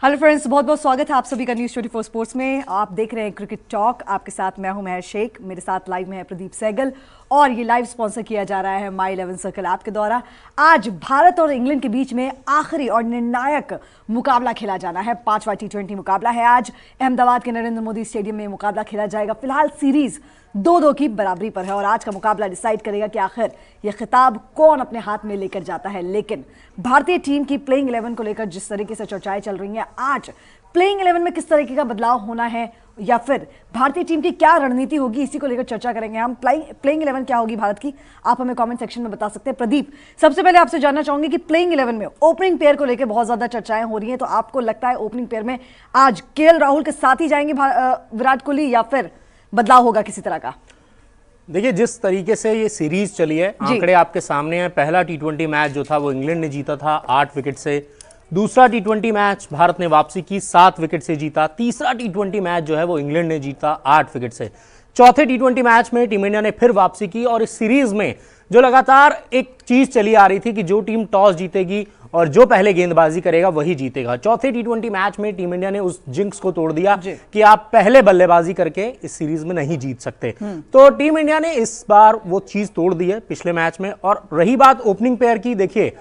Hello friends, बहुत बहुत स्वागत है आप सभी का न्यूज़ 24 स्पोर्ट्स में। आप देख रहे हैं क्रिकेट टॉक। आपके साथ मैं हूं महर शेख, मेरे साथ लाइव में है प्रदीप सहगल और ये लाइव स्पॉन्सर किया जा रहा है माई 11 सर्कल ऐप के द्वारा। आज भारत और इंग्लैंड के बीच में आखिरी और निर्णायक मुकाबला खेला जाना है। 5वां T20 मुकाबला है। आज अहमदाबाद के नरेंद्र मोदी स्टेडियम में मुकाबला खेला जाएगा। फिलहाल सीरीज 2-2 की बराबरी पर है और आज का मुकाबला डिसाइड करेगा कि आखिर यह खिताब कौन अपने हाथ में लेकर जाता है। लेकिन भारतीय टीम की प्लेइंग 11 को लेकर जिस तरीके से चर्चाएं चल रही हैं, आज प्लेइंग 11 में किस तरीके का बदलाव होना है या फिर भारतीय टीम की क्या रणनीति होगी, इसी को लेकर चर्चा करेंगे हम। प्लेइंग 11 क्या होगी भारत की, आप हमें कमेंट सेक्शन में बता सकते हैं। प्रदीप, सबसे पहले आपसे जानना चाहूंगी कि प्लेइंग 11 में ओपनिंग पेयर को लेकर बहुत ज्यादा चर्चाएं हो रही हैं, तो आपको लगता है ओपनिंग पेयर में आज केएल राहुल के साथ ही जाएंगे विराट कोहली या फिर बदलाव होगा किसी तरह का? देखिए, जिस तरीके से ये सीरीज चली है, आंकड़े आपके सामने हैं। पहला T20 मैच जो था वो इंग्लैंड ने जीता था 8 विकेट से। दूसरा T20 मैच भारत ने वापसी की, 7 विकेट से जीता। तीसरा T20 मैच जो है वो इंग्लैंड ने जीता 8 विकेट से। चौथे T20 मैच में टीम इंडिया ने फिर वापसी की और इस सीरीज में जो लगातार एक चीज चली आ रही थी कि जो टीम टॉस जीतेगी और जो पहले गेंदबाजी करेगा वही जीतेगा। चौथे T20 मैच में टीम इंडिया ने उस जिंक्स को तोड़ दिया कि आप पहले बल्लेबाजी करके इस सीरीज में नहीं जीत सकते। तो टीम इंडिया ने इस बार वो चीज तोड़ दी है पिछले मैच में। और रही बात ओपनिंग पेयर की, देखिए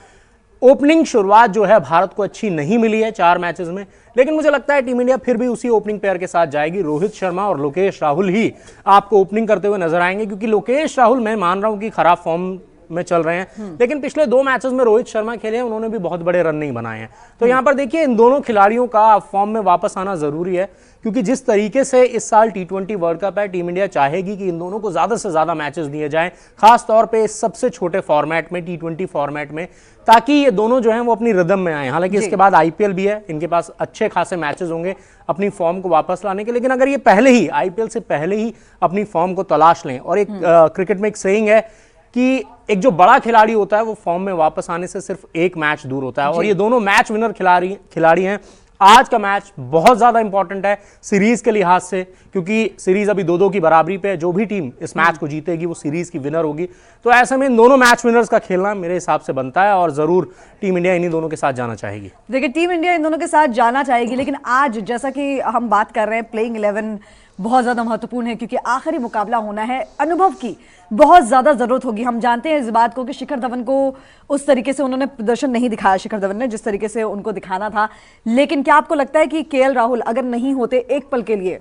ओपनिंग शुरुआत जो है भारत को अच्छी नहीं मिली है 4 मैचेस में, लेकिन मुझे लगता है टीम इंडिया फिर भी उसी ओपनिंग पेयर के साथ जाएगी। रोहित शर्मा और लोकेश राहुल ही आपको ओपनिंग करते हुए नजर आएंगे, क्योंकि लोकेश राहुल मैं मान रहा हूं कि खराब फॉर्म में चल रहे हैं, लेकिन पिछले 2 मैचेस में रोहित शर्मा खेले हैं, उन्होंने भी बहुत बड़े रन नहीं बनाए हैं। तो यहां पर देखिए, इन दोनों खिलाड़ियों का फॉर्म में वापस आना जरूरी है, क्योंकि जिस तरीके से इस साल T20 वर्ल्ड कप है, टीम इंडिया चाहेगी कि इन दोनों को ज्यादा से ज्यादा मैचेस दिए जाएं, खास तौर पे इस सबसे छोटे फॉर्मेट में, T20 फॉर्मेट में, ताकि ये दोनों जो हैं वो अपनी रिदम में आए। हालांकि इसके बाद IPL भी है, इनके पास अच्छे खासे मैचेस होंगे अपनी फॉर्म को वापस लाने के। लेकिन अगर ये पहले ही IPL से पहले ही अपनी फॉर्म को तलाश लें, और एक क्रिकेट में एक सेइंग है कि एक जो बड़ा खिलाड़ी होता है वो फॉर्म में वापस आने से सिर्फ एक मैच दूर होता है, और ये दोनों मैच विनर खिलाड़ी हैं। आज का मैच बहुत ज्यादा इंपॉर्टेंट है सीरीज के लिहाज से, क्योंकि सीरीज अभी 2-2 की बराबरी पे है। जो भी टीम इस मैच को जीतेगी वो सीरीज की विनर होगी। तो ऐसे में इन दोनों मैच विनर्स का खेलना मेरे हिसाब से बनता है, और जरूर टीम इंडिया इन्हीं दोनों के साथ जाना चाहेगी। देखिए, टीम इंडिया इन दोनों के साथ जाना चाहेगी, लेकिन आज जैसा कि हम बात कर रहे हैं, प्लेइंग 11 बहुत ज्यादा महत्वपूर्ण है, क्योंकि आखिरी मुकाबला होना है। अनुभव की बहुत ज्यादा जरूरत होगी। हम जानते हैं इस बात को कि शिखर धवन को उस तरीके से उन्होंने प्रदर्शन नहीं दिखाया, शिखर धवन ने जिस तरीके से उनको दिखाना था। लेकिन क्या आपको लगता है कि केएल राहुल अगर नहीं होते एक पल के लिए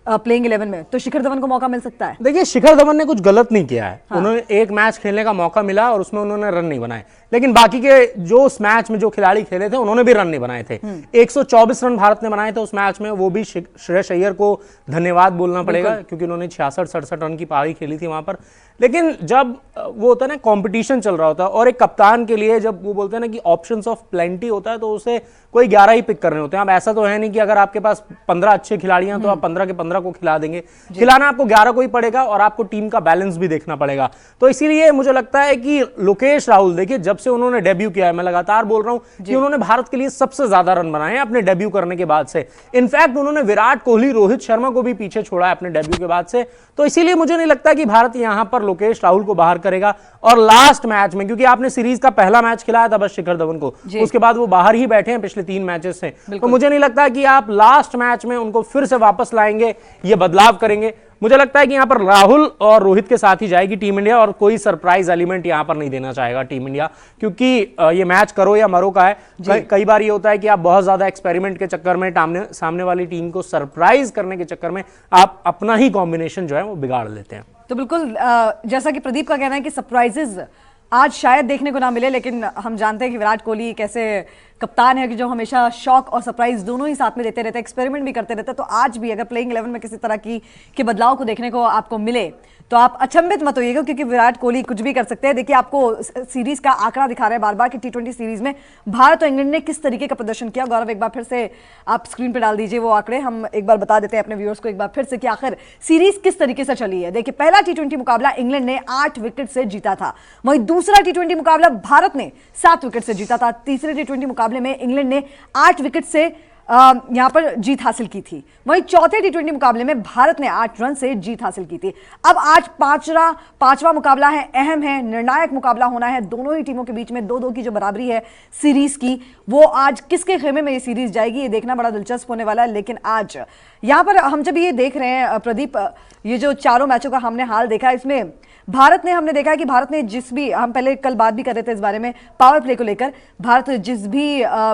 प्लेइंग 11 में, तो शिखर धवन को मौका मिल सकता है? देखिए, शिखर धवन ने कुछ गलत नहीं किया है। उन्होंने एक मैच खेलने का मौका मिला और उसमें उन्होंने रन नहीं बनाए, लेकिन बाकी के जो उस मैच में जो खिलाड़ी खेले थे उन्होंने भी रन नहीं बनाए थे। 124 रन भारत ने बनाए थे उस मैच में, वो भी श्रेयस अय्यर को धन्यवाद बोलना पड़ेगा, क्योंकि उन्होंने 66-67 रन की पारी खेली थी वहां पर। लेकिन जब वो होता है ना, कंपटीशन चल रहा होता है, और एक कप्तान के लिए जब वो बोलते हैं ना कि ऑप्शंस ऑफ प्लेंटी होता है, तो उसे कोई 11 ही पिक करने होते हैं। अब ऐसा तो है नहीं कि अगर आपके पास 15 अच्छे खिलाड़ी हैं तो आप 15 के 15 को खिला देंगे। खिलाना आपको 11 को ही पड़ेगा, और आपको टीम का बैलेंस भी देखना पड़ेगा। तो इसीलिए मुझे लगता है कि लोकेश राहुल, देखिए जब से उन्होंने डेब्यू किया है, मैं लगातार बोल रहा हूं कि उन्होंने भारत के लिए सबसे ज्यादा रन बनाए हैं अपने डेब्यू करने के बाद से। इनफैक्ट उन्होंने विराट कोहली, रोहित शर्मा को भी पीछे छोड़ा है अपने डेब्यू के बाद से। तो इसीलिए मुझे नहीं लगता कि भारत यहां पर लोकेश राहुल को बाहर करेगा। और लास्ट मैच में, क्योंकि आपने सीरीज का पहला मैच खिलाया था बस शिखर धवन को, उसके बाद वो बाहर ही बैठे हैं पिछले 3 मैचेस से, तो मुझे नहीं लगता कि आप लास्ट मैच में उनको फिर से वापस लाएंगे, ये बदलाव करेंगे। मुझे लगता है कि यहां पर राहुल और रोहित के साथ ही जाएगी टीम इंडिया, और कोई सरप्राइज एलिमेंट यहां पर नहीं देना चाहेगा टीम इंडिया, क्योंकि ये मैच करो या मरो का है। कई बार ये होता है कि आप बहुत ज्यादा एक्सपेरिमेंट के चक्कर में, सामने वाली टीम को सरप्राइज करने के चक्कर में आप अपना ही कॉम्बिनेशन जो है वो बिगाड़ लेते हैं। तो बिल्कुल जैसा कि प्रदीप का कहना है कि सरप्राइजेस आज शायद देखने को ना मिले, लेकिन हम जानते हैं कि विराट कोहली कैसे कप्तान है कि जो हमेशा शॉक और सरप्राइज दोनों ही साथ में देते रहते हैं, एक्सपेरिमेंट भी करते रहते हैं। तो आज भी अगर प्लेइंग 11 में किसी तरह के बदलाव को देखने को आपको मिले, तो आप अचंभित मत होइएगा, क्योंकि विराट कोहली कुछ भी कर सकते हैं। देखिए, आपको सीरीज का आंकड़ा दिखा रहे हैं बार बार कि T20 सीरीज में भारत और इंग्लैंड ने किस तरीके का प्रदर्शन किया। गौरव, एक बार फिर से आप स्क्रीन पर डाल दीजिए वो आंकड़े, हम एक बार बता देते हैं अपने व्यूअर्स को एक बार फिर से कि आखिर सीरीज किस तरीके से चली है। देखिए, पहला T20 मुकाबला इंग्लैंड ने 8 विकेट से जीता था, वहीं दूसरा T20 मुकाबला भारत ने 7 विकेट से जीता था। तीसरे T20 मुकाबले में इंग्लैंड ने 8 विकेट से यहां पर जीत हासिल की थी। वहीं चौथे टी20 मुकाबले में भारत ने 8 रन से जीत हासिल की थी। अब आज पांचवा मुकाबला है, अहम है, निर्णायक मुकाबला होना है दोनों ही टीमों के बीच में। 2-2 की जो बराबरी है सीरीज की, वो आज किसके खेमे में ये सीरीज जाएगी, ये देखना बड़ा दिलचस्प होने वाला है। लेकिन आज यहां पर हम जब ये देख रहे हैं प्रदीप, ये जो चारों मैचों का हमने हाल देखा, इसमें हमने देखा है कि भारत ने जिस भी, हम पहले कल बात भी कर रहे थे इस बारे में पावर प्ले को लेकर, भारत जिस भी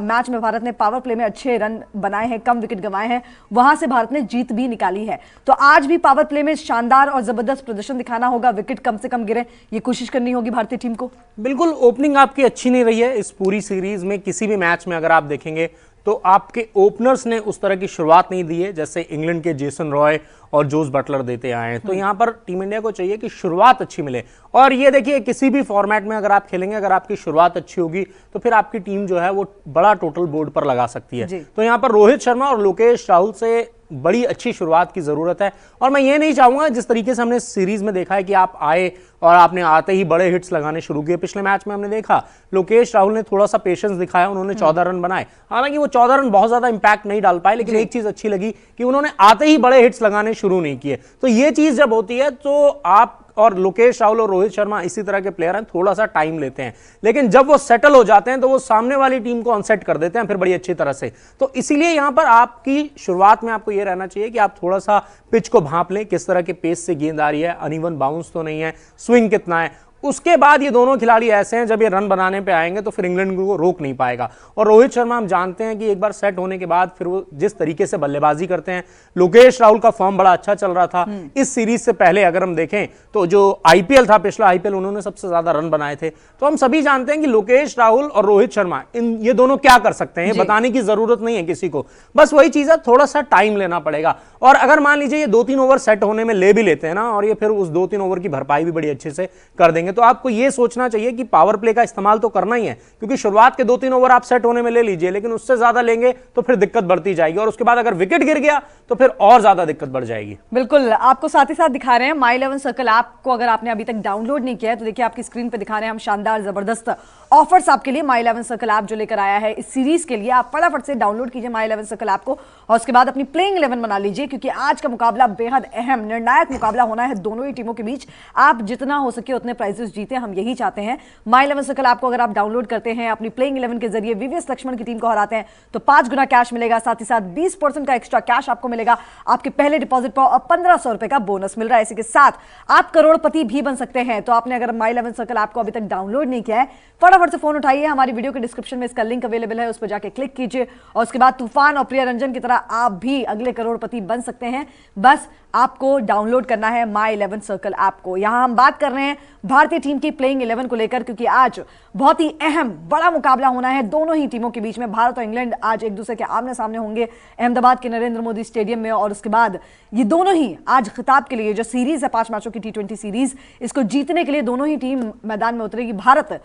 मैच में भारत ने पावर प्ले में अच्छे रन बनाए हैं, कम विकेट गंवाए हैं, वहां से भारत ने जीत भी निकाली है। तो आज भी पावर प्ले में शानदार और जबरदस्त प्रदर्शन दिखाना होगा, विकेट कम से कम गिरे, ये कोशिश करनी होगी भारतीय टीम को। बिल्कुल, ओपनिंग आपकी अच्छी नहीं रही है इस पूरी सीरीज में। किसी भी मैच में अगर आप देखेंगे तो आपके ओपनर्स ने उस तरह की शुरुआत नहीं दी है जैसे इंग्लैंड के जेसन रॉय और जोस बटलर देते आए हैं। तो यहां पर टीम इंडिया को चाहिए कि शुरुआत अच्छी मिले। और ये देखिए, किसी भी फॉर्मेट में अगर आप खेलेंगे, अगर आपकी शुरुआत अच्छी होगी तो फिर आपकी टीम जो है वो बड़ा टोटल बोर्ड पर लगा सकती है। तो यहां पर रोहित शर्मा और लोकेश राहुल से बड़ी अच्छी शुरुआत की जरूरत है। और मैं ये नहीं चाहूंगा, जिस तरीके से हमने सीरीज में देखा है कि आप आए और आपने आते ही बड़े हिट्स लगाने शुरू किए। पिछले मैच में हमने देखा लोकेश राहुल ने थोड़ा सा पेशेंस दिखाया, उन्होंने 14 रन बनाए। हालांकि वो 14 रन बहुत ज्यादा इंपैक्ट नहीं डाल पाए, लेकिन एक चीज अच्छी लगी कि उन्होंने आते ही बड़े हिट्स लगाने शुरू नहीं किए। तो ये चीज जब होती है तो आप, और लोकेश राहुल और रोहित शर्मा इसी तरह के प्लेयर हैं, थोड़ा सा टाइम लेते हैं, लेकिन जब वो सेटल हो जाते हैं तो वो सामने वाली टीम को अनसेट कर देते हैं फिर बड़ी अच्छी तरह से। तो इसीलिए यहां पर आपकी शुरुआत में आपको यह रहना चाहिए कि आप थोड़ा सा पिच को भांप लें, किस तरह के पेस से गेंद आ रही है, अनइवन बाउंस तो नहीं है, स्विंग कितना है। उसके बाद ये दोनों खिलाड़ी ऐसे हैं, जब ये रन बनाने पे आएंगे तो फिर इंग्लैंड को रोक नहीं पाएगा। और रोहित शर्मा हम जानते हैं कि एक बार सेट होने के बाद फिर वो जिस तरीके से बल्लेबाजी करते हैं, लोकेश राहुल का फॉर्म बड़ा अच्छा चल रहा था इस सीरीज से पहले। अगर हम देखें तो जो आईपीएल था, पिछला आईपीएल, उन्होंने सबसे ज्यादा रन बनाए थे। तो हम सभी जानते हैं कि लोकेश राहुल और रोहित शर्मा ये दोनों क्या कर सकते हैं, बताने की जरूरत नहीं है किसी को। बस वही चीज है, थोड़ा सा टाइम लेना पड़ेगा। और अगर मान लीजिए ये 2-3 ओवर सेट होने में ले भी लेते हैं ना, और ये फिर उस 2-3 ओवर की भरपाई भी बड़ी अच्छे से कर देंगे, तो आपको ये सोचना चाहिए कि पावर प्ले का इस्तेमाल तो करना ही है, क्योंकि शुरुआत के 2-3 ओवर आप सेट होने में ले लीजिए, लेकिन उससे ज्यादा लेंगे तो फिर दिक्कत बढ़ती जाएगी। और उसके बाद अगर विकेट गिर गया तो फिर और ज्यादा दिक्कत बढ़ जाएगी। बिल्कुल, आपको साथ ही साथ दिखा रहे हैं माई 11 सर्कल ऐप को। अगर आपने अभी तक डाउनलोड नहीं किया है तो देखिए, आपकी स्क्रीन पे दिखा रहे हैं हम शानदार जबरदस्त ऑफर्स आपके लिए माई 11 सर्कल ऐप जो लेकर आया है इस सीरीज के लिए। आप फटाफट से डाउनलोड कीजिए माई 11 सर्कल ऐप को और उसके बाद अपनी प्लेइंग 11 बना लीजिए, क्योंकि आज का मुकाबला बेहद अहम निर्णायक मुकाबला होना है दोनों ही टीमों के बीच। आप जितना हो सके उतने प्राइजेस जीते, हम यही चाहते हैं। माई 11 सर्कल ऐप को अगर आप डाउनलोड करते हैं, अपनी प्लेइंग 11 के जरिए वीवीएस लक्ष्मण की टीम को हराते हैं तो 5 गुना कैश मिलेगा, साथ ही साथ 20% का एक्स्ट्रा कैश आपको मिलेगा आपके पहले डिपॉजिट पर, और 1500 रुपए का बोनस मिल रहा है। इसी के साथ आप करोड़पति भी बन सकते हैं। तो आपने अगर माई 11 सर्कल ऐप को अभी तक डाउनलोड नहीं किया है, फटाफट से फोन उठाइए, हमारी वीडियो के डिस्क्रिप्शन में इसका लिंक अवेलेबल है, उस पर जाके क्लिक कीजिए और उसके बाद तूफान और प्रिया रंजन की तरह आप भी अगले करोड़पति बन सकते हैं। बस आपको डाउनलोड करना है माई 11 सर्कल ऐप को। यहां हम बात कर रहे हैं भारतीय टीम की प्लेइंग 11 को लेकर, क्योंकि आज बहुत ही अहम बड़ा मुकाबला होना है दोनों ही टीमों के बीच में। भारत और इंग्लैंड आज एक दूसरे के आमने सामने होंगे अहमदाबाद के नरेंद्र मोदी स्टेडियम में, और उसके बाद ये दोनों ही आज खिताब के लिए जो सीरीज है 5 मैचों की टी20 सीरीज, इसको जीतने के लिए दोनों ही टीम मैदान में उतरेगी। भारत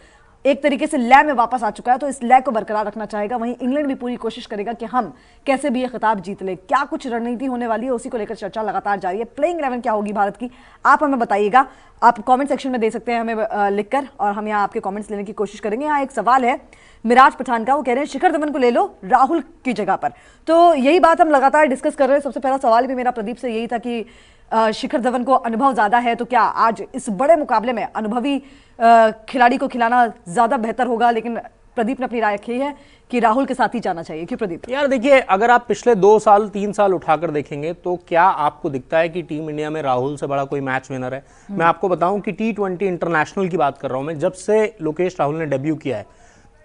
एक तरीके से लय में वापस आ चुका है तो इस लय को बरकरार रखना चाहेगा, वहीं इंग्लैंड भी पूरी कोशिश करेगा कि हम कैसे भी ये खिताब जीत ले। क्या कुछ रणनीति होने वाली है, उसी को लेकर चर्चा लगातार जारी है। प्लेइंग 11 क्या होगी भारत की, आप हमें बताइएगा। आप कमेंट सेक्शन में दे सकते हैं हमें लिखकर, और हम यहाँ आपके कमेंट्स लेने की कोशिश करेंगे। यहाँ एक सवाल है मिराज पठान का, वो कह रहे हैं शिखर धवन को ले लो राहुल की जगह पर। तो यही बात हम लगातार डिस्कस कर रहे हैं। सबसे पहला सवाल भी मेरा प्रदीप से यही था कि शिखर धवन को अनुभव ज्यादा है, तो क्या आज इस बड़े मुकाबले में अनुभवी खिलाड़ी को खिलाना ज्यादा बेहतर होगा? लेकिन प्रदीप ने अपनी राय रखी है कि राहुल के साथ ही जाना चाहिए। क्यों प्रदीप? यार देखिए, अगर आप पिछले 2 साल 3 साल उठाकर देखेंगे तो क्या आपको दिखता है कि टीम इंडिया में राहुल से बड़ा कोई मैच विनर है? मैं आपको बताऊं कि T20 इंटरनेशनल की बात कर रहा हूं मैं, जब से लोकेश राहुल ने डेब्यू किया है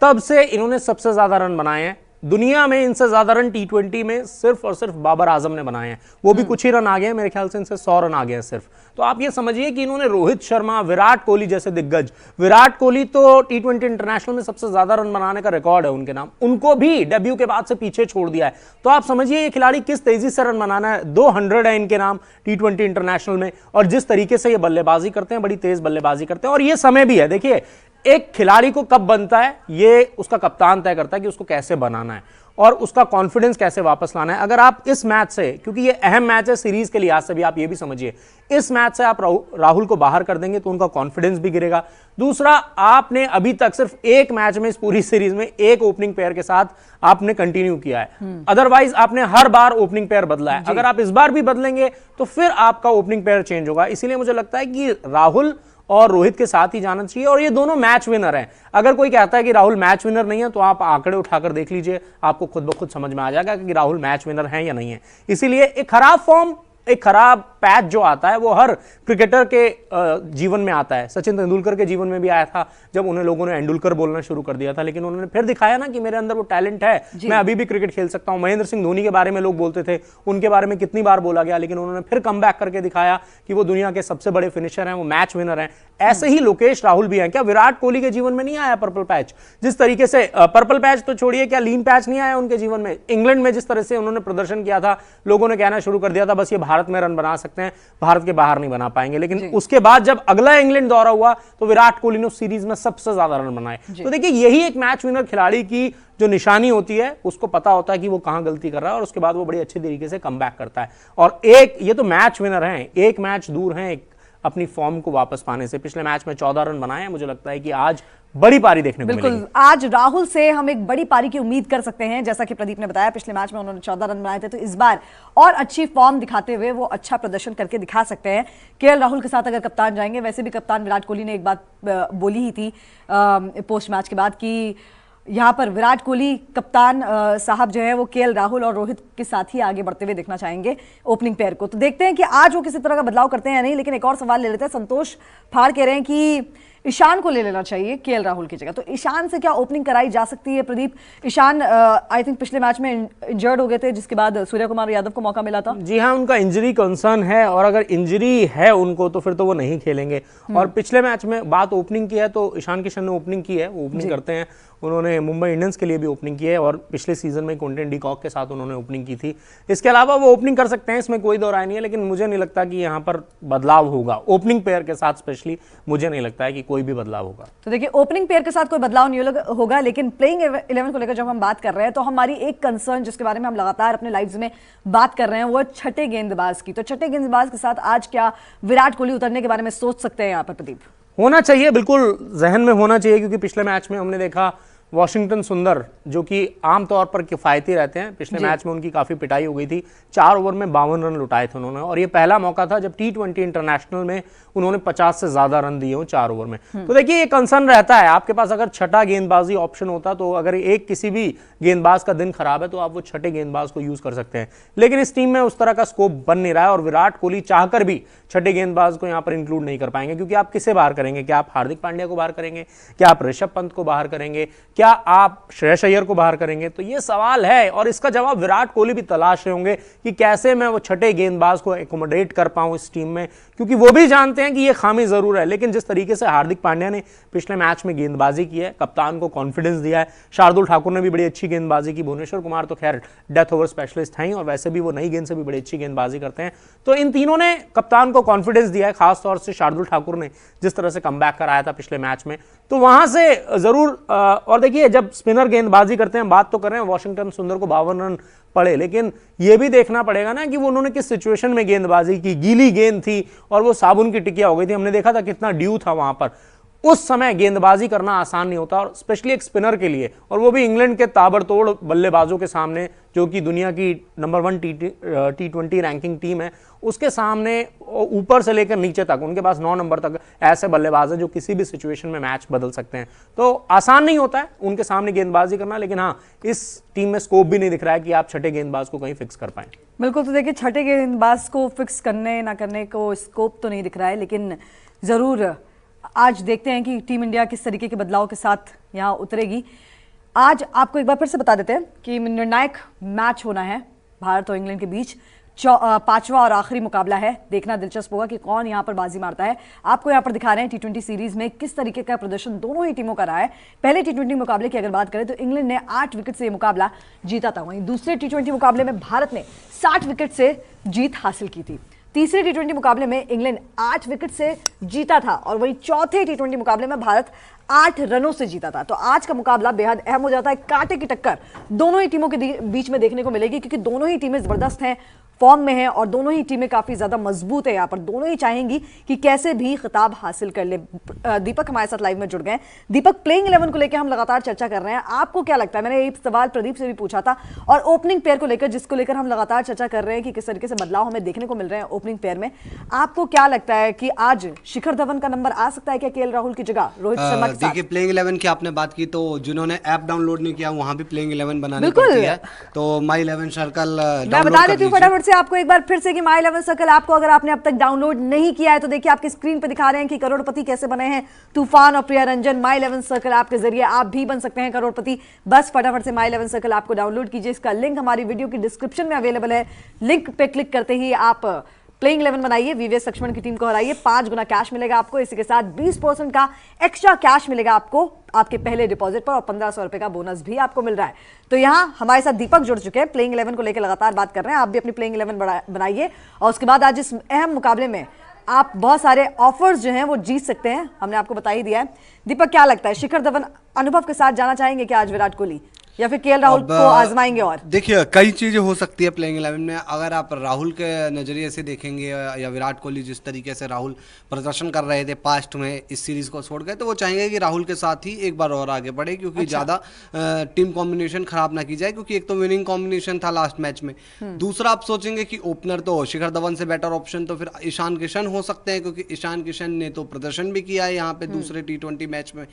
तब से इन्होंने सबसे ज्यादा रन बनाए हैं दुनिया में। इनसे ज्यादा रन T20 में सिर्फ और सिर्फ बाबर आजम ने बनाए हैं, वो भी कुछ ही रन आ गए हैं, मेरे ख्याल से इनसे 100 रन आ गए हैं सिर्फ। तो आप ये समझिए कि इन्होंने रोहित शर्मा, विराट कोहली जैसे दिग्गज, विराट कोहली तो T20 इंटरनेशनल में सबसे ज्यादा रन बनाने का रिकॉर्ड है उनके नाम, उनको भी डेब्यू के बाद से पीछे छोड़ दिया है। तो आप समझिए ये खिलाड़ी किस तेजी से रन बनाना है। 200 है इनके नाम T20 इंटरनेशनल में, और जिस तरीके से ये बल्लेबाजी करते हैं, बड़ी तेज बल्लेबाजी करते हैं, और ये समय भी है। देखिए एक खिलाड़ी को कब बनता है ये उसका कप्तान तय करता है कि उसको कैसे बनाना है और उसका कॉन्फिडेंस कैसे वापस लाना है। अगर आप इस मैच से, क्योंकि ये अहम मैच है सीरीज के लिहाज से भी, आप ये भी समझिए, इस मैच से आप राहुल को बाहर कर देंगे तो उनका कॉन्फिडेंस भी गिरेगा। दूसरा, आपने अभी तक सिर्फ एक मैच में इस पूरी सीरीज में एक ओपनिंग पेयर के साथ आपने कंटिन्यू किया है, अदरवाइज आपने हर बार ओपनिंग पेयर बदला है। अगर आप इस बार भी बदलेंगे तो फिर आपका ओपनिंग पेयर चेंज होगा। इसीलिए मुझे लगता है कि राहुल और रोहित के साथ ही जाना चाहिए, और ये दोनों मैच विनर हैं। अगर कोई कहता है कि राहुल मैच विनर नहीं है तो आप आंकड़े उठाकर देख लीजिए, आपको खुद ब खुद समझ में आ जाएगा कि राहुल मैच विनर हैं या नहीं है। इसीलिए एक खराब फॉर्म, एक खराब पैच जो आता है वो हर क्रिकेटर के जीवन में आता है। सचिन तेंदुलकर के जीवन में भी आया था जब उन्हें लोगों ने एंडुलकर बोलना शुरू कर दिया था, लेकिन उन्होंने फिर दिखाया ना कि मेरे अंदर वो टैलेंट है, मैं अभी भी क्रिकेट खेल सकता हूं। महेंद्र सिंह धोनी के बारे में लोग बोलते थे, उनके बारे में कितनी बार बोला गया, लेकिन उन्होंने फिर कम बैक करके दिखाया कि वो दुनिया के सबसे बड़े फिनिशर हैं, वो मैच विनर हैं। ऐसे ही लोकेश राहुल भी हैं। क्या विराट कोहली के जीवन में नहीं आया पर्पल पैच? जिस तरीके से पर्पल पैच तो छोड़िए, क्या लीन पैच नहीं आया उनके जीवन में? इंग्लैंड में जिस तरह से उन्होंने प्रदर्शन किया था, लोगों ने कहना शुरू कर दिया था बस ये भारत में रन बना सकते हैं, भारत के बाहर नहीं बना पाएंगे। लेकिन उसके बाद जब अगला इंग्लैंड दौरा हुआ तो विराट कोहली ने उस सीरीज में सबसे ज्यादा रन बनाए। तो देखिए, यही एक मैच विनर खिलाड़ी की जो निशानी होती है, उसको पता होता है कि वो कहां गलती कर रहा है और उसके बाद वो बड़ी अच्छे तरीके से कम बैक करता है। और एक ये तो मैच विनर हैं, एक मैच दूर हैं अपनी फॉर्म को वापस पाने से। पिछले मैच में 14 रन बनाए हैं, मुझे लगता है कि आज बड़ी पारी देखने को मिलेगी। बिल्कुल, आज राहुल से हम एक बड़ी पारी की उम्मीद कर सकते हैं। जैसा कि प्रदीप ने बताया, पिछले मैच में उन्होंने 14 रन बनाए थे, तो इस बार और अच्छी फॉर्म दिखाते हुए वो अच्छा प्रदर्शन करके दिखा सकते हैं। केएल राहुल के साथ अगर कप्तान जाएंगे, वैसे भी कप्तान विराट कोहली ने एक बात बोली ही थी पोस्ट मैच के बाद कि यहाँ पर विराट कोहली कप्तान साहब जो है वो केएल राहुल और रोहित के साथ ही आगे बढ़ते हुए देखना चाहेंगे ओपनिंग पेयर को। तो देखते हैं कि आज वो किसी तरह का बदलाव करते हैं या नहीं। लेकिन एक और सवाल ले लेते हैं। संतोष फाड़ कह रहे हैं कि ईशान को ले लेना चाहिए केएल राहुल की जगह, तो ईशान से क्या ओपनिंग कराई जा सकती है प्रदीप? ईशान आई थिंक पिछले मैच में इंजर्ड हो गए थे, जिसके बाद सूर्य कुमार यादव को मौका मिला था। जी हाँ, उनका इंजरी कंसर्न है, और अगर इंजरी है उनको तो फिर तो वो नहीं खेलेंगे। और पिछले मैच में बात ओपनिंग की है तो ईशान किशन ने ओपनिंग की है, वो ओपनिंग करते हैं। उन्होंने मुंबई इंडियंस के लिए भी ओपनिंग की है और पिछले सीजन में क्विंटन डिकॉक के साथ उन्होंने ओपनिंग की थी। इसके अलावा वो ओपनिंग कर सकते हैं, इसमें कोई दो राय नहीं है, लेकिन मुझे नहीं लगता कि यहाँ पर बदलाव होगा ओपनिंग पेयर के साथ। स्पेशली मुझे नहीं लगता है कि कोई भी बदलाव होगा। तो देखिए, ओपनिंग पेयर के साथ कोई बदलाव नहीं होगा, लेकिन प्लेइंग 11 को लेकर जब हम बात कर रहे हैं तो हमारी एक कंसर्न जिसके बारे में हम लगातार अपने लाइव्स में बात कर रहे हैं वो छठे गेंदबाज की। तो छठे गेंदबाज के साथ आज क्या विराट कोहली उतरने के बारे में सोच सकते हैं यहाँ पर प्रदीप? होना चाहिए, बिल्कुल जहन में होना चाहिए, क्योंकि पिछले मैच में हमने देखा वॉशिंगटन सुंदर जो कि आमतौर पर किफायती रहते हैं, पिछले मैच में उनकी काफी पिटाई हो गई थी। 4 ओवर में 52 रन लुटाए थे उन्होंने, और ये पहला मौका था जब T20 इंटरनेशनल में उन्होंने 50 से ज्यादा रन दिए हो 4 ओवर में। तो देखिए, ये कंसर्न रहता है आपके पास। अगर छठा गेंदबाजी ऑप्शन होता तो अगर एक किसी भी गेंदबाज का दिन खराब है तो आप वो छठे गेंदबाज को यूज कर सकते हैं, लेकिन इस टीम में उस तरह का स्कोप बन नहीं रहा है और विराट कोहली चाहकर भी छठे गेंदबाज को यहां पर इंक्लूड नहीं कर पाएंगे। क्योंकि आप किसे बाहर करेंगे? क्या आप हार्दिक पांड्या को बाहर करेंगे? क्या आप ऋषभ पंत को बाहर करेंगे? क्या आप श्रेयस अय्यर को बाहर करेंगे? तो ये सवाल है और इसका जवाब विराट कोहली भी तलाश रहे होंगे कि कैसे मैं वो छठे गेंदबाज को एकोमोडेट कर पाऊं इस टीम में, क्योंकि वो भी जानते हैं कि ये खामी जरूर है। लेकिन जिस तरीके से हार्दिक पांड्या ने पिछले मैच में गेंदबाजी की है, कप्तान को कॉन्फिडेंस दिया है, शार्दुल ठाकुर ने भी बड़ी अच्छी गेंदबाजी की, भुवनेश्वर कुमार तो खैर डेथ ओवर स्पेशलिस्ट हैं और वैसे भी वो नई गेंद से भी बड़ी अच्छी गेंदबाजी करते हैं, तो इन तीनों ने कप्तान को कॉन्फिडेंस दिया है। खासतौर से शार्दुल ठाकुर ने जिस तरह से कमबैक कराया था पिछले मैच में, तो वहां से जरूर और देखिए, जब स्पिनर गेंदबाजी करते हैं, बात तो कर रहे हैं वॉशिंगटन सुंदर को 52 रन पड़े, लेकिन यह भी देखना पड़ेगा ना कि वो उन्होंने किस सिचुएशन में गेंदबाजी की। गीली गेंद थी और वो साबुन की टिकिया हो गई थी, हमने देखा था कितना ड्यू था वहां पर। उस समय गेंदबाजी करना आसान नहीं होता, और स्पेशली एक स्पिनर के लिए, और वो भी इंग्लैंड के ताबड़तोड़ बल्लेबाजों के सामने, जो कि दुनिया की नंबर 1 T20 रैंकिंग टीम है, उसके सामने ऊपर से लेकर नीचे तक उनके पास 9 नंबर तक ऐसे बल्लेबाज हैं जो किसी भी सिचुएशन में मैच बदल सकते हैं। तो आसान नहीं होता है उनके सामने गेंदबाजी करना, लेकिन हाँ, इस टीम में स्कोप भी नहीं दिख रहा है कि आप छठे गेंदबाज को कहीं फिक्स कर पाए। बिल्कुल, तो देखिए, छठे गेंदबाज को फिक्स करने ना करने को स्कोप तो नहीं दिख रहा है, लेकिन जरूर आज देखते हैं कि टीम इंडिया किस तरीके के बदलाव के साथ यहाँ उतरेगी। आज आपको एक बार फिर से बता देते हैं कि निर्णायक मैच होना है भारत और इंग्लैंड के बीच। 5वां और आखिरी मुकाबला है। देखना दिलचस्प होगा कि कौन यहां पर बाजी मारता है। आपको यहां पर दिखा रहे हैं T20 सीरीज में किस तरीके का प्रदर्शन दोनों ही टीमों का रहा है। पहले T20 मुकाबले की अगर बात करें तो इंग्लैंड ने 8 विकेट से यह मुकाबला जीता था, वहीं दूसरे T20 मुकाबले में भारत ने 60 विकेट से जीत हासिल की थी। तीसरे टी20 मुकाबले में इंग्लैंड 8 विकेट से जीता था और वहीं चौथे टी20 मुकाबले में भारत 8 रनों से जीता था। तो आज का मुकाबला बेहद अहम हो जाता है। कांटे की टक्कर दोनों ही टीमों के बीच में देखने को मिलेगी, क्योंकि दोनों ही टीमें जबरदस्त हैं, फॉर्म में है और दोनों ही टीमें काफी ज्यादा मजबूत है। यहाँ पर दोनों ही चाहेंगी कि कैसे भी खिताब हासिल कर ले। दीपक हमारे साथ लाइव में जुड़ गए। दीपक, प्लेइंग 11 को लेकर हम लगातार चर्चा कर रहे हैं, आपको क्या लगता है? मैंने ये सवाल प्रदीप से भी पूछा था, और ओपनिंग पेयर को लेकर जिसको लेकर हम लगातार चर्चा कर रहे हैं कि किस तरीके से बदलाव हमें देखने को मिल रहे हैं ओपनिंग पेयर में, आपको क्या लगता है कि आज शिखर धवन का नंबर आ सकता है क्या केएल राहुल की जगह रोहित शर्मा के साथ? देखिए, प्लेइंग 11 की आपने बात की, तो जिन्होंने ऐप डाउनलोड नहीं किया वहां भी प्लेइंग 11 बनानी पड़ती है, तो माई 11 सर्कल मैं बता देती हूँ फटाफट से आपको एक बार फिर से कि माई 11 सर्कल आपको अगर आपने अब तक डाउनलोड नहीं किया है तो देखिए आपकी स्क्रीन पे दिखा रहे हैं कि करोड़पति कैसे बने हैं तूफान और प्रिया रंजन। माई 11 सर्कल ऐप के जरिए आप भी बन सकते हैं करोड़पति। बस फटाफट से माई 11 सर्कल आपको डाउनलोड कीजिए। इसका लिंक हमारी वीडियो की डिस्क्रिप्शन में अवेलेबल है। लिंक पे क्लिक करते ही आप प्लेइंग 11 बनाइए, वीवीएस लक्ष्मण की टीम को हराइए, 5 गुना कैश मिलेगा आपको। इसी के साथ 20% का एक्स्ट्रा कैश मिलेगा आपको आपके पहले डिपॉजिट पर और 1500 रुपए का बोनस भी आपको मिल रहा है। तो यहाँ हमारे साथ दीपक जुड़ चुके हैं, प्लेइंग 11 को लेकर लगातार बात कर रहे हैं। आप भी अपनी प्लेइंग 11 बनाइए और उसके बाद आज इस अहम मुकाबले में आप बहुत सारे ऑफर्स जो हैं वो जीत सकते हैं, हमने आपको बता ही दिया है। दीपक, क्या लगता है, शिखर धवन अनुभव के साथ जाना चाहेंगे क्या आज विराट कोहली, या फिर केएल राहुल को आजमाएंगे? और देखिए, कई चीजें हो सकती है प्लेइंग 11 में। अगर आप राहुल के नजरिए से देखेंगे या विराट कोहली जिस तरीके से राहुल प्रदर्शन कर रहे थे पास्ट में, इस सीरीज को छोड़ गए, तो वो चाहेंगे कि राहुल के साथ ही एक बार और आगे बढ़े, क्योंकि ज्यादा टीम कॉम्बिनेशन खराब ना की जाए, क्योंकि एक तो विनिंग कॉम्बिनेशन था लास्ट मैच में। दूसरा, आप सोचेंगे कि ओपनर तो शिखर धवन से बेटर ऑप्शन तो फिर ईशान किशन हो सकते हैं, क्योंकि ईशान किशन ने तो प्रदर्शन भी किया है यहाँ पे दूसरे टी20 मैच में।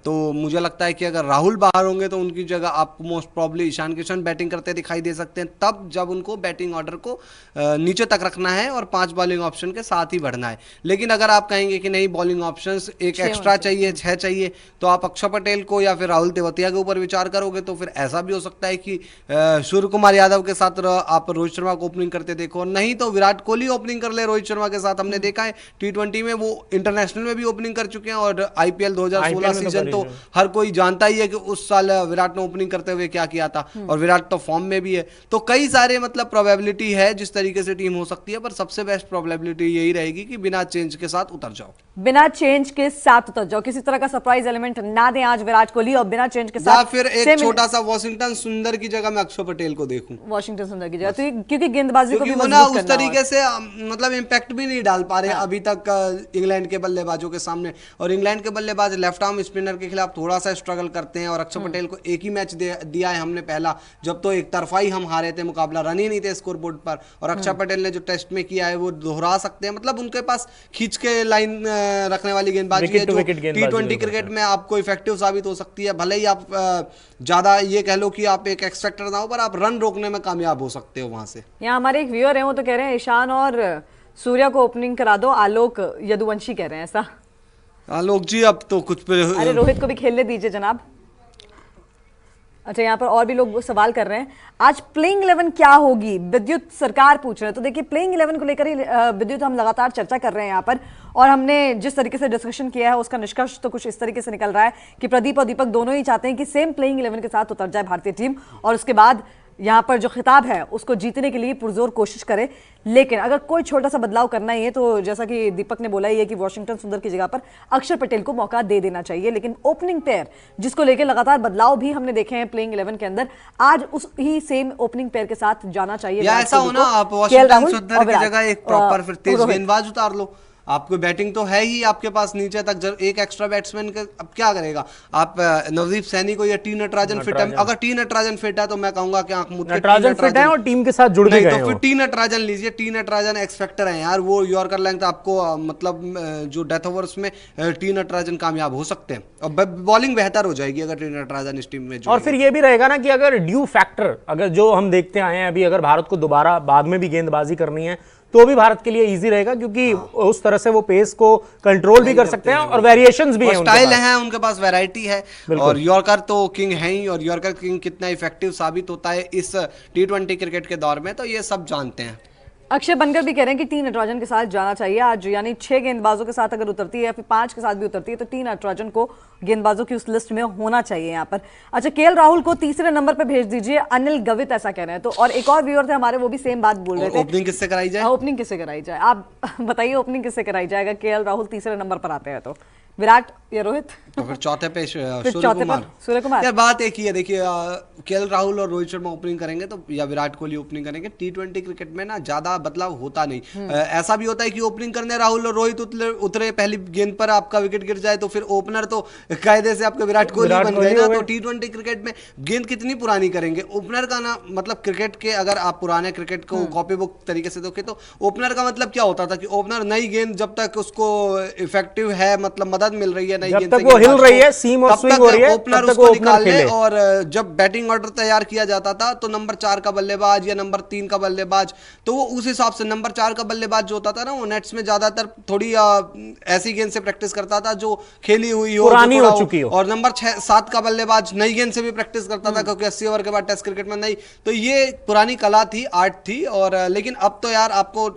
तो मुझे लगता है कि अगर राहुल बाहर होंगे तो उनकी जगह आपको most probably Ishan Kishan batting करते दिखाई दे सकते हैं, तब जब उनको बैटिंग ऑर्डर को नीचे तक रखना है और 5 बॉलिंग ऑप्शन के साथ ही बढ़ना है। लेकिन अगर आप कहेंगे कि नहीं, बॉलिंग ऑप्शंस एक एक्स्ट्रा चाहिए, 6 चाहिए, तो आप अक्षर पटेल को या फिर राहुल तेवतिया के ऊपर विचार करोगे, तो फिर ऐसा भी हो सकता है कि सूर्य कुमार यादव के साथ आप रोहित शर्मा को ओपनिंग करते देखो, नहीं तो विराट कोहली ओपनिंग कर ले रोहित शर्मा के साथ। हमने देखा है टी20 में वो इंटरनेशनल में भी ओपनिंग कर चुके हैं, और आईपीएल 2016 सीजन तो हर कोई जानता ही है कि उस साल विराट ने ओपनिंग करते हुए क्या किया था, और विराट तो फॉर्म में भी है। तो कई सारे मतलब प्रोबेबिलिटी है जिस तरीके से टीम हो सकती है, पर सबसे बेस्ट प्रोबेबिलिटी यही रहेगी कि बिना चेंज के साथ उतर जाओ, बिना चेंज के साथ उतर जाओ, किसी तरह का सरप्राइज एलिमेंट ना दें आज विराट कोहली, और बिना चेंज के साथ, या फिर एक छोटा सा वॉशिंगटन सुंदर की जगह मैं अक्षर पटेल को देखूं, वॉशिंगटन सुंदर की जगह, तो क्योंकि गेंदबाजी को भी ना उस तरीके से मतलब इंपैक्ट भी नहीं डाल पा रहे अभी तक इंग्लैंड के बल्लेबाजों के सामने। और इंग्लैंड के बल्लेबाज लेफ्ट आर्म स्पिनर के खिलाफ थोड़ा सा स्ट्रगल करते हैं, और अक्षर पटेल को एक ही मैच दिया है हमने पहला, जब तो एक तरफा ही हम हारे थे, मुकाबला रन ही नहीं थे स्कोर बोर्ड पर, और अक्षर पटेल ने जो टेस्ट में किया है वो दोहरा सकते हैं। मतलब उनके पास खींच के लाइन रखने वाली गेंदबाजी है जो टी20 क्रिकेट में आपको इफेक्टिव साबित हो सकती है। भले ही आप ज्यादा ये कह लो कि आप एक एक्सपेक्टर ना हो, पर आप रन रोकने में कामयाब हो सकते हो वहां से। यहाँ हमारे एक व्यूअर है, वो तो कह रहे हैं ईशान और सूर्या को ओपनिंग करा दो, आलोक यदुवंशी कह रहे हैं ऐसा। आलोक जी अब तो कुछ पे, अरे रोहित को भी खेलने दीजिए जनाब। अच्छा, यहाँ पर और भी लोग सवाल कर रहे हैं, आज प्लेइंग 11 क्या होगी, विद्युत सरकार पूछ रहे हैं। तो देखिए, प्लेइंग 11 को लेकर ही विद्युत हम लगातार चर्चा कर रहे हैं यहाँ पर, और हमने जिस तरीके से डिस्कशन किया है उसका निष्कर्ष तो कुछ इस तरीके से निकल रहा है कि प्रदीप और दीपक दोनों ही चाहते हैं कि सेम प्लेइंग 11 के साथ उतर जाए भारतीय टीम, और उसके बाद यहाँ पर जो खिताब है उसको जीतने के लिए पुरजोर कोशिश करे। लेकिन अगर कोई छोटा सा बदलाव करना ही है तो जैसा कि दीपक ने बोला ही है कि वॉशिंगटन सुंदर की जगह पर अक्षर पटेल को मौका दे देना चाहिए। लेकिन ओपनिंग पेयर जिसको लेकर लगातार बदलाव भी हमने देखे हैं प्लेइंग 11 के अंदर, आज उस ही सेम ओपनिंग पेयर के साथ जाना चाहिए। या ऐसा हो ना, आप वॉशिंगटन सुंदर की जगह एक प्रॉपर फिर तेज गेंदबाज उतार लो। आपको बैटिंग तो है ही आपके पास नीचे तक, एक एक्स्ट्रा बैट्समैन का अब क्या करेगा आप? नवदीप सैनी को या टी नटराजन फिट है, अगर टी नटराजन फिट है तो मैं कहूंगा कि आंख मूंद के नटराजन फिट है और टीम के साथ जुड़ गए हैं, तो फिर टी नटराजन लीजिए। टी नटराजन एक्स फैक्टर है यार, वो यॉर्कर लेंथ आपको मतलब जो डेथ ओवर्स में टी नटराजन कामयाब हो सकते हैं, और बॉलिंग बेहतर हो जाएगी अगर टी नटराजन इस टीम में। और फिर ये भी रहेगा ना कि अगर ड्यू फैक्टर, अगर जो हम देखते आए हैं अभी, अगर भारत को दोबारा बाद में भी गेंदबाजी करनी है तो भी भारत के लिए इजी रहेगा, क्योंकि उस तरह से वो पेस को कंट्रोल भी कर सकते हैं और वेरिएशंस भी हैं, स्टाइल है उनके पास, वैरायटी है, और यॉर्कर तो किंग है ही, और यॉर्कर किंग कितना इफेक्टिव साबित होता है इस टी20 क्रिकेट के दौर में तो ये सब जानते हैं। अक्षय बनकर भी कह रहे हैं कि टी नटराजन के साथ जाना चाहिए आज, यानी 6 गेंदबाजों के साथ अगर उतरती है या फिर 5 के साथ भी उतरती है तो टी नटराजन को गेंदबाजों की उस लिस्ट में होना चाहिए यहाँ पर। अच्छा, केएल राहुल को तीसरे नंबर पे भेज दीजिए, अनिल गवित ऐसा कह रहे हैं। तो और एक और व्यूअर थे हमारे, वो भी सेम बात बोल रहे थे। ओपनिंग किससे कराई जाए? ओपनिंग किससे कराई जाए, आप बताइए ओपनिंग किससे कराई जाएगा केएल राहुल तीसरे नंबर पर आते हैं तो? विराट या रोहित? तो फिर चौथे पे सूर्य कुमार। यार बात एक ही है, देखिए केएल राहुल और रोहित शर्मा ओपनिंग करेंगे तो या विराट कोहली ओपनिंग करेंगे। टी20 क्रिकेट में ना ज्यादा बदलाव होता नहीं। ऐसा भी होता है कि ओपनिंग करने राहुल और रोहित उतरे, पहली गेंद पर आपका विकेट गिर जाए तो फिर ओपनर तो कायदे से आपका विराट कोहली बन गए ना। तो टी20 क्रिकेट में गेंद कितनी पुरानी करेंगे ओपनर का ना, मतलब क्रिकेट के अगर आप पुराने क्रिकेट को कॉपी बुक तरीके से देखें तो ओपनर का मतलब क्या होता था कि ओपनर नई गेंद जब तक उसको इफेक्टिव है, मतलब मदद मिल रही है नई गेंद तक वो हिल रही है, सीम और स्विंग हो रही है, ओपनर उसको निकाल ले। और जब बैटिंग ऑर्डर तैयार किया जाता था तो नंबर 4 का बल्लेबाज या नंबर 3 का बल्लेबाज, तो वो उस हिसाब से नंबर 4 का बल्लेबाज जो होता था ना, वो नेट्स में ज्यादातर थोड़ी ऐसी गेंद से प्रैक्टिस करता था जो खेली हुई हो, पुरानी हो चुकी हो। और नंबर 6-7 का बल्लेबाज नई गेंद से भी प्रैक्टिस करता था, क्योंकि 80 ओवर के बाद टेस्ट क्रिकेट में नहीं। तो ये पुरानी कला थी, आर्ट थी। और लेकिन अब तो यार आपको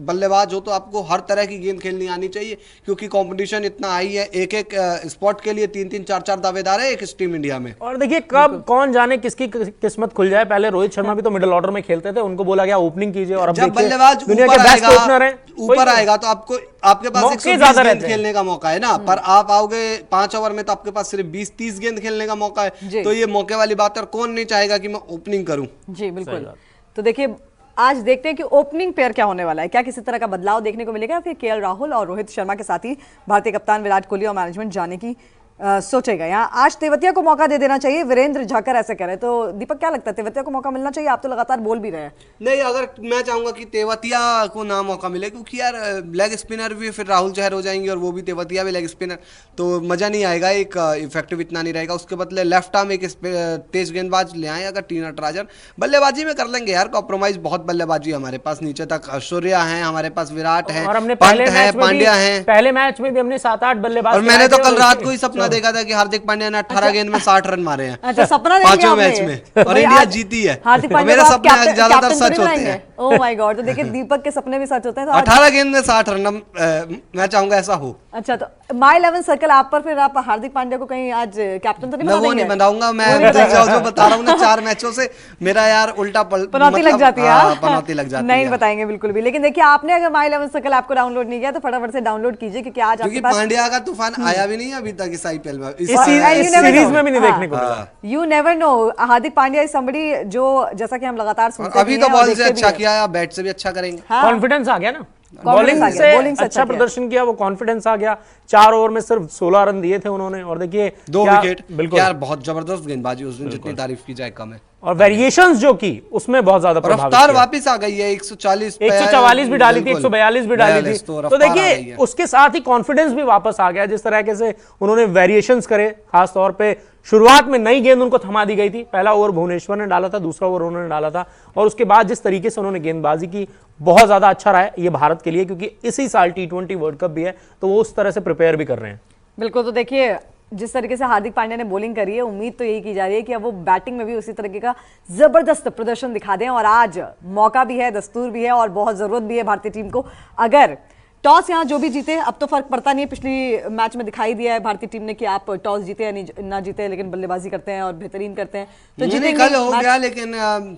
बल्लेबाज हो तो आपको हर तरह की गेंद खेलनी आनी चाहिए, क्योंकि कंपटीशन इतना हाई है। एक एक स्पॉट के लिए 3-3 4-4 दावेदार है एक टीम इंडिया में। और देखिए कब कौन जाने किसकी किस्मत खुल जाए। पहले रोहित शर्मा भी तो मिडिल ऑर्डर में खेलते थे, उनको बोला गया ओपनिंग कीजिए, और अब जब बल्लेबाज ऊपर आएगा तो आपके पास 120 गेंद खेलने का मौका है ना, पर आप आओगे 5 ओवर में तो आपके पास सिर्फ 20-30 गेंद खेलने का मौका है। तो ये मौके वाली बात है, और कौन नहीं चाहेगा कि मैं ओपनिंग करूं। जी बिल्कुल। तो देखिए आज देखते हैं कि ओपनिंग पेयर क्या होने वाला है, क्या किसी तरह का बदलाव देखने को मिलेगा, फिर केएल राहुल और रोहित शर्मा के साथ ही भारतीय कप्तान विराट कोहली और मैनेजमेंट जाने की सोचेगा। यहाँ आज तेवतिया को मौका दे देना चाहिए, वीरेंद्र झाकर ऐसे कह रहे हैं। तो दीपक क्या लगता है, तेवतिया को मौका मिलना चाहिए? आप तो लगातार बोल भी रहे हैं। नहीं, अगर मैं चाहूंगा कि तेवतिया को ना मौका मिले, क्योंकि यार लेग स्पिनर भी फिर राहुल चहर हो जाएंगे और वो भी तेवतिया भी लेग स्पिनर, तो मजा नहीं आएगा, एक इफेक्टिव इतना नहीं रहेगा। उसके बदले लेफ्ट आर्म एक तेज गेंदबाज ले आए अगर टी नटराजन। बल्लेबाजी में कर लेंगे यार कॉम्प्रोमाइज, बहुत बल्लेबाजी हमारे पास नीचे तक। सूर्या है हमारे पास, विराट है, पंत है, पांड्या है। पहले मैच में भी हमने 7-8 बल्लेबाज, और मैंने तो कल रात को ही सपना देखा था कि हार्दिक पांड्या ने 18 गेंद में 60 रन मारे हैं। अच्छा, सपना पांचों मैच में, और इंडिया जीती है। मेरे सपने ज्यादातर सच होते हैं। Oh my God. तो देखिए दीपक के सपने भी सच होते हैं। 18 गेंद में 60 रन, मैं चाहूंगा ऐसा हो। अच्छा, तो माई 11 सर्कल आप पर, फिर आप हार्दिक पांड्या को कहीं आज कैप्टन तो नहीं बना देंगे? वो नहीं बनाऊंगा मैं, जो बता रहा हूँ ना 4 मैचों से मेरा यार उल्टा पनौती लग जाती है। पनौती लग जाती है। नहीं बताएंगे बिल्कुल भी। लेकिन देखिए आपने अगर माई 11 सर्कल आपको डाउनलोड नहीं किया तो फटाफट से डाउनलोड कीजिए, क्योंकि आज आपके पास पांड्या का तूफान आया भी नहीं अभी तक इस आईपीएल में, इस सीरीज में भी नहीं देखने को मिला। You never know. Hardik Pandya is somebody जो, जैसा कि हम लगातार सुनते हैं, अभी तो बॉल से अच्छा किया है, बैट से भी अच्छा करेंगे। कॉन्फिडेंस आ गया ना, बॉलिंग से अच्छा प्रदर्शन किया, वो कॉन्फिडेंस आ गया। 4 ओवर में सिर्फ 16 रन दिए थे उन्होंने, और देखिए 2 विकेट। बिल्कुल यार, बहुत जबरदस्त गेंदबाजी उस दिन, जितनी तारीफ की जाए कम है। और वेरिएशंस जो की उसमें बहुत ज्यादा रफ्तार वापस आ गई है। 144 भी डाली थी, 142 भी डाली थी। तो देखिए उसके साथ ही कॉन्फिडेंस भी वापस आ गया, जिस तरीके से उन्होंने वेरिएशंस करे। खास तौर पे शुरुआत में नई गेंद उनको थमा दी गई थी, पहला ओवर भुवनेश्वर ने डाला था, दूसरा ओवर उन्होंने डाला था, और उसके बाद जिस तरीके से उन्होंने गेंदबाजी की, बहुत ज्यादा अच्छा रहा है ये भारत के लिए, क्योंकि इसी साल टी20 वर्ल्ड कप भी है, तो वो उस तरह से प्रिपेयर भी कर रहे हैं। बिल्कुल। तो देखिए जिस तरीके से हार्दिक पांड्या ने बॉलिंग करी है, उम्मीद तो यही की जा रही है कि अब वो बैटिंग में भी उसी तरीके का जबरदस्त प्रदर्शन दिखा दें। और आज मौका भी है, दस्तूर भी है, और बहुत जरूरत भी है भारतीय टीम को। अगर टॉस यहाँ जो भी जीते, अब तो फर्क पड़ता नहीं है, पिछली मैच में दिखाई दिया है भारतीय टीम ने कि आप टॉस जीते या ना जीते, लेकिन बल्लेबाजी करते हैं और बेहतरीन करते हैं। तो जीतेंगे। कल हो गया, लेकिन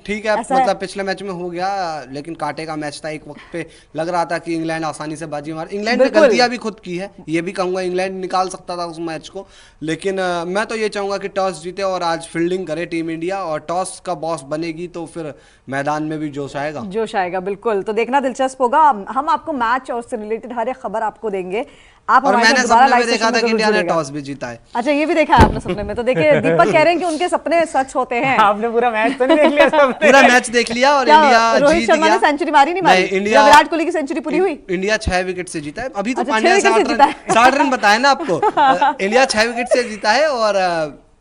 ठीक है, मतलब पिछले मैच में हो गया, लेकिन कांटे का मैच था। एक वक्त पे लग रहा था कि इंग्लैंड आसानी से बाजी मार, इंग्लैंड ने गलतियां भी खुद की है, ये भी कहूंगा, इंग्लैंड निकाल सकता था उस मैच को। लेकिन मैं तो ये चाहूंगा कि टॉस जीते और आज फील्डिंग करे टीम इंडिया, और टॉस का बॉस बनेगी तो फिर मैदान में भी जोश आएगा। जोश आएगा, बिल्कुल। तो देखना दिलचस्प होगा। हम आपको मैच और उससे रिलेटेड हर एक खबर आपको देंगे। आप और मैंने सपने में देखा था कि इंडिया ने टॉस भी जीता है। अच्छा, ये भी देखा है आपने सपने में? तो देखिए दीपक कह रहे हैं कि उनके सपने सच होते हैं। आपने पूरा मैच तो नहीं देख लिया? पूरा मैच देख लिया, और इंडिया रोहित शर्मा ने सेंचुरी मारी नहीं मारी? इंडिया, विराट कोहली की सेंचुरी पूरी हुई? इंडिया 6 विकेट से जीता है। अभी तो पांड्या 60 रन बताया ना आपको। इंडिया 6 विकेट से जीता है, और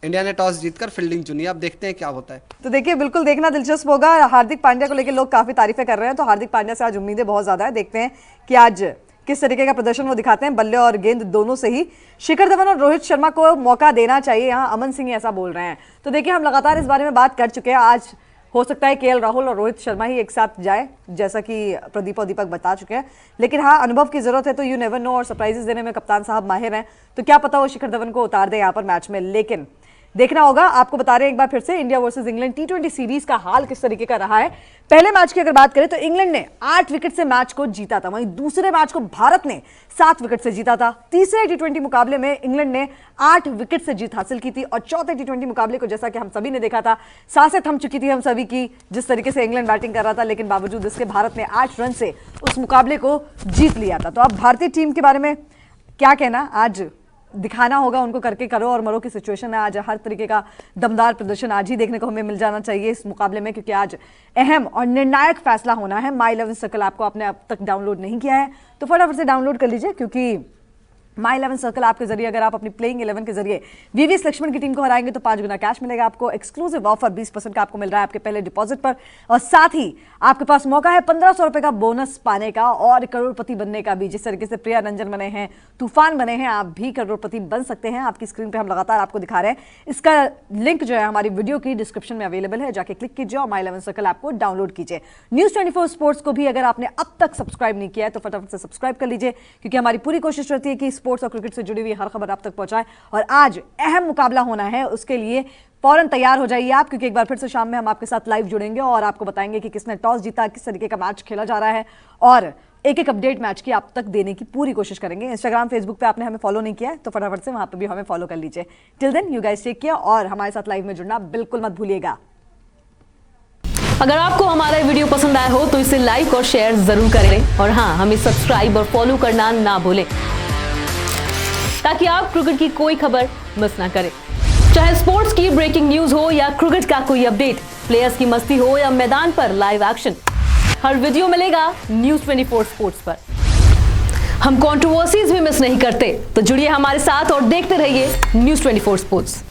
इंडिया ने टॉस जीतकर फील्डिंग चुनी। अब देखते हैं क्या होता है। तो देखिए बिल्कुल देखना दिलचस्प होगा। हार्दिक पांड्या को लेकर लोग काफी तारीफें कर रहे हैं, तो हार्दिक पांड्या से आज उम्मीदें बहुत ज्यादा है। देखते हैं कि आज किस तरीके का प्रदर्शन वो दिखाते हैं, बल्ले और गेंद दोनों से ही। शिखर धवन और रोहित शर्मा को मौका देना चाहिए, यहाँ अमन सिंह ऐसा बोल रहे हैं। तो देखिए हम लगातार इस बारे में बात कर चुके हैं। आज हो सकता है केएल राहुल और रोहित शर्मा ही एक साथ जाए, जैसा कि प्रदीप और दीपक बता चुके हैं। लेकिन हाँ, अनुभव की जरूरत है, तो यू नेवर नो, और सरप्राइजेस देने में कप्तान साहब माहिर हैं, तो क्या पता वो शिखर धवन को उतार दे यहाँ पर मैच में। लेकिन देखना होगा। आपको बता रहे हैं एक बार फिर से, इंडिया वर्सेस इंग्लैंड टी20 सीरीज का हाल किस तरीके का रहा है। पहले मैच की अगर बात करें तो इंग्लैंड ने 8 विकेट से मैच को जीता था, वहीं दूसरे मैच को भारत ने 7 विकेट से जीता था। तीसरे टी20 मुकाबले में इंग्लैंड ने 8 विकेट से जीत हासिल की थी, और चौथे टी20 मुकाबले को जैसा कि हम सभी ने देखा था, सांसें थम चुकी थी हम सभी की, जिस तरीके से इंग्लैंड बैटिंग कर रहा था, लेकिन बावजूद इसके भारत ने 8 रन से उस मुकाबले को जीत लिया था। तो अब भारतीय टीम के बारे में क्या कहना, आज दिखाना होगा उनको, करके करो और मरो की सिचुएशन है। आज हर तरीके का दमदार प्रदर्शन आज ही देखने को हमें मिल जाना चाहिए इस मुकाबले में, क्योंकि आज अहम और निर्णायक फैसला होना है। माई 11 सर्कल आपको आपने अब तक डाउनलोड नहीं किया है तो फटाफट से डाउनलोड कर लीजिए, क्योंकि माई 11 सर्कल ऐप के जरिए अगर आप अपनी प्लेइंग 11 के जरिए वीवीएस लक्ष्मण की टीम को हराएंगे तो 5 गुना कैश मिलेगा आपको। एक्सक्लूसिव ऑफर 20% का आपको मिल रहा है आपके पहले डिपॉजिट पर, और साथ ही आपके पास मौका है 1500 रुपए का बोनस पाने का और करोड़पति बनने का भी। जिस तरीके से प्रिया रंजन बने हैं, तूफान बने हैं, आप भी करोड़पति बन सकते हैं। आपकी स्क्रीन पर हम लगातार आपको दिखा रहे हैं। इसका लिंक जो है हमारी वीडियो की डिस्क्रिप्शन में अवेलेबल है, जाके क्लिक कीजिए और माई 11 सर्कल ऐप को डाउनलोड कीजिए। न्यूज़ 24 स्पोर्ट्स को भी अगर आपने अब तक सब्सक्राइब नहीं किया है तो फटाफट से सब्सक्राइब कर लीजिए, क्योंकि हमारी पूरी कोशिश रहती है कि स्पोर्ट्स और क्रिकेट से जुड़ी हर खबर आप तक पहुंचाए। और आज अहम मुकाबला होना है, उसके लिए फौरन तैयार हो जाइए आप, क्योंकि एक बार फिर से शाम में हम आपके साथ लाइव जुड़ेंगे और आपको बताएंगे कि किसने टॉस जीता, किस तरीके का मैच खेला जा रहा है, और एक एक अपडेट मैच की आप तक देने की पूरी कोशिश करेंगे। इंस्टाग्राम, फेसबुक पे आपने हमें फॉलो नहीं किया है तो फटाफट से वहां पर भी हमें फॉलो कर लीजिए। Till then you guys take care, और हमारे साथ लाइव में जुड़ना बिल्कुल मत भूलिएगा। अगर आपको हमारा वीडियो पसंद आया हो तो इसे लाइक और शेयर जरूर करें, और हाँ, हमें सब्सक्राइब और फॉलो करना ना भूलें, ताकि आप क्रिकेट की कोई खबर मिस ना करें। चाहे स्पोर्ट्स की ब्रेकिंग न्यूज हो या क्रिकेट का कोई अपडेट, प्लेयर्स की मस्ती हो या मैदान पर लाइव एक्शन, हर वीडियो मिलेगा न्यूज़ 24 स्पोर्ट्स पर। हम कंट्रोवर्सीज भी मिस नहीं करते, तो जुड़िए हमारे साथ और देखते रहिए न्यूज़ 24 स्पोर्ट्स।